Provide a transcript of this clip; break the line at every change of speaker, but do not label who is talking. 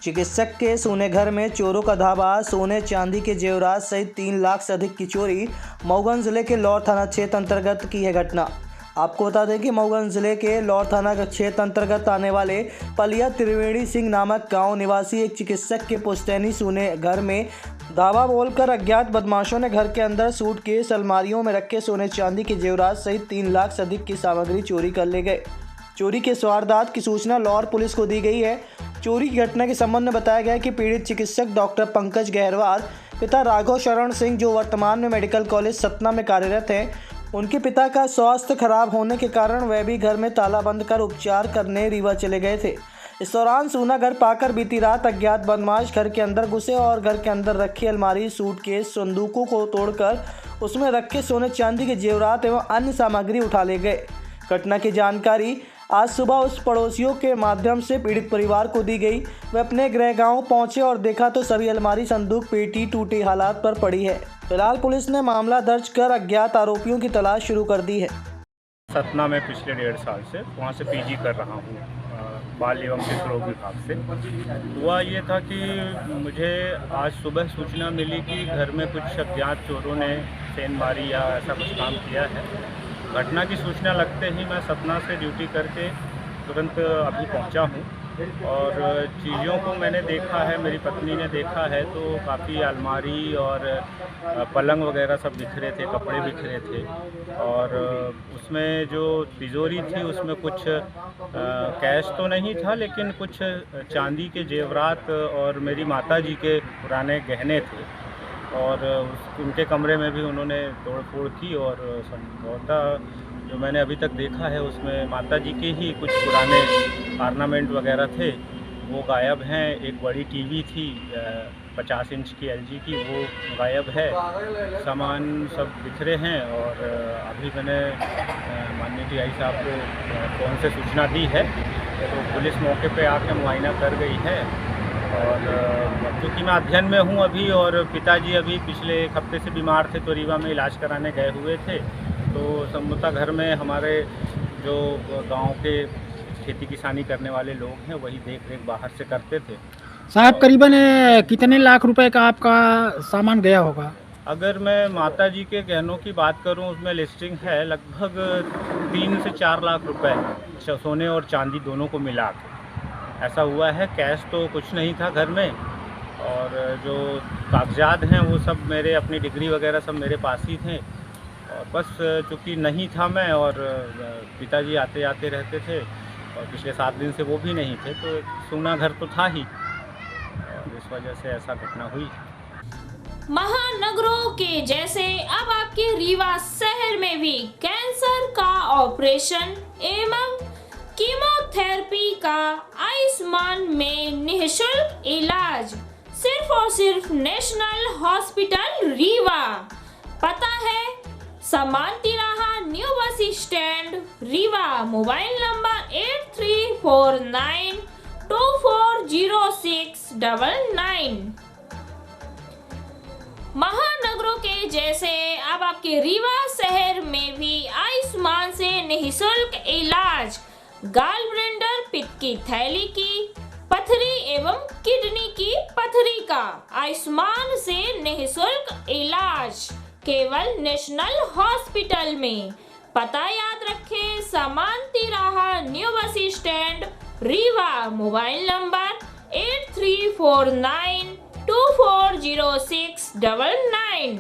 चिकित्सक के सोने घर में चोरों का धावा। सोने चांदी के जेवरात सहित 3 लाख से अधिक की चोरी। मऊगंज जिले के लौर थाना क्षेत्र अंतर्गत की है घटना। आपको बता दें कि मऊगंज जिले के लौर थाना क्षेत्र अंतर्गत आने वाले पलिया त्रिवेणी सिंह नामक गांव निवासी एक चिकित्सक के पुश्तैनी सोने घर में धावा बोलकर अज्ञात बदमाशों ने घर के अंदर सूटकेस, अलमारियों में रखे सोने चांदी के जेवरात सहित 3 लाख से अधिक की सामग्री चोरी कर ले गए। चोरी के वारदात की सूचना लौर पुलिस को दी गई है। चोरी की घटना के संबंध में बताया गया कि पीड़ित चिकित्सक डॉक्टर पंकज गहरवार, पिता राघव शरण सिंह, जो वर्तमान में मेडिकल कॉलेज सतना में कार्यरत हैं, उनके पिता का स्वास्थ्य खराब होने के कारण वह भी घर में ताला बंद कर उपचार करने रीवा चले गए थे। इस दौरान सोना घर पाकर बीती रात अज्ञात बदमाश घर के अंदर घुसे और घर के अंदर रखी अलमारी, सूटकेस, संदूकों को तोड़कर उसमें रखे सोने चांदी के जेवरात एवं अन्य सामग्री उठा ले गए। घटना की जानकारी आज सुबह उस पड़ोसियों के माध्यम से पीड़ित परिवार को दी गई। वे अपने गृह गांव पहुंचे और देखा तो सभी अलमारी, संदूक, पेटी टूटी हालात पर पड़ी है। फिलहाल पुलिस ने मामला दर्ज कर अज्ञात आरोपियों की तलाश शुरू कर दी है।
सतना में पिछले 1.5 साल से वहाँ से पीजी कर रहा हूँ, बाल एवं शिशु रोग विभाग से। हुआ ये था कि मुझे आज सुबह सूचना मिली कि घर में कुछ अज्ञात चोरों ने सेंध मारी या ऐसा कुछ काम किया है। घटना की सूचना लगते ही मैं सतना से ड्यूटी करके तुरंत अभी पहुंचा हूं और चीज़ों को मैंने देखा है, मेरी पत्नी ने देखा है, तो काफ़ी अलमारी और पलंग वगैरह सब बिखरे थे, कपड़े बिखरे थे और उसमें जो तिजोरी थी उसमें कुछ कैश तो नहीं था, लेकिन कुछ चांदी के जेवरात और मेरी माताजी के पुराने गहने थे और उनके कमरे में भी उन्होंने तोड़-फोड़ की और संभवतः जो मैंने अभी तक देखा है उसमें माताजी के ही कुछ पुराने ऑर्नामेंट वगैरह थे, वो गायब हैं। एक बड़ी टीवी थी 50 इंच की एलजी की, वो गायब है। सामान सब बिखरे हैं और अभी मैंने माननीय टीआई साहब को फ़ोन से सूचना दी है, तो पुलिस मौके पे आके मुआयना कर गई है। और क्योंकि मैं अध्ययन में हूँ अभी और पिताजी अभी पिछले 1 हफ्ते से बीमार थे, तो रीवा में इलाज कराने गए हुए थे, तो संभवतः घर में हमारे जो गांव के खेती किसानी करने वाले लोग हैं वही देख रेख बाहर से करते थे।
साहब, करीबन कितने लाख रुपए का आपका सामान गया होगा?
अगर मैं माताजी के गहनों की बात करूं, उसमें लिस्टिंग है लगभग 3 से 4 लाख रुपए, सोने और चांदी दोनों को मिला के ऐसा हुआ है। कैश तो कुछ नहीं था घर में और जो कागजात हैं वो सब मेरे, अपनी डिग्री वगैरह सब मेरे पास ही थे और बस चूँकि नहीं था मैं और पिताजी आते जाते रहते थे और पिछले 7 दिन से वो भी नहीं थे, तो सोना घर तो था ही और इस वजह से ऐसा घटना हुई।
महानगरों के जैसे अब आपके रीवा शहर में भी कैंसर का ऑपरेशन एवं कीमोथेरेपी का आयुष्मान में निःशुल्क इलाज सिर्फ और सिर्फ नेशनल हॉस्पिटल रीवा। पता है समान तिराहा, new bus stand, Rewa. Mobile number 8349240699। महानगरों के जैसे अब आपके रीवा शहर में भी आयुष्मान से निःशुल्क इलाज गालब्लेडर, पित्त की थैली की पथरी एवं किडनी की पथरी का आयुष्मान से निःशुल्क इलाज केवल नेशनल हॉस्पिटल में। पता याद रखें, समान तिराहा, new bus stand, Rewa. Mobile number 8349240699।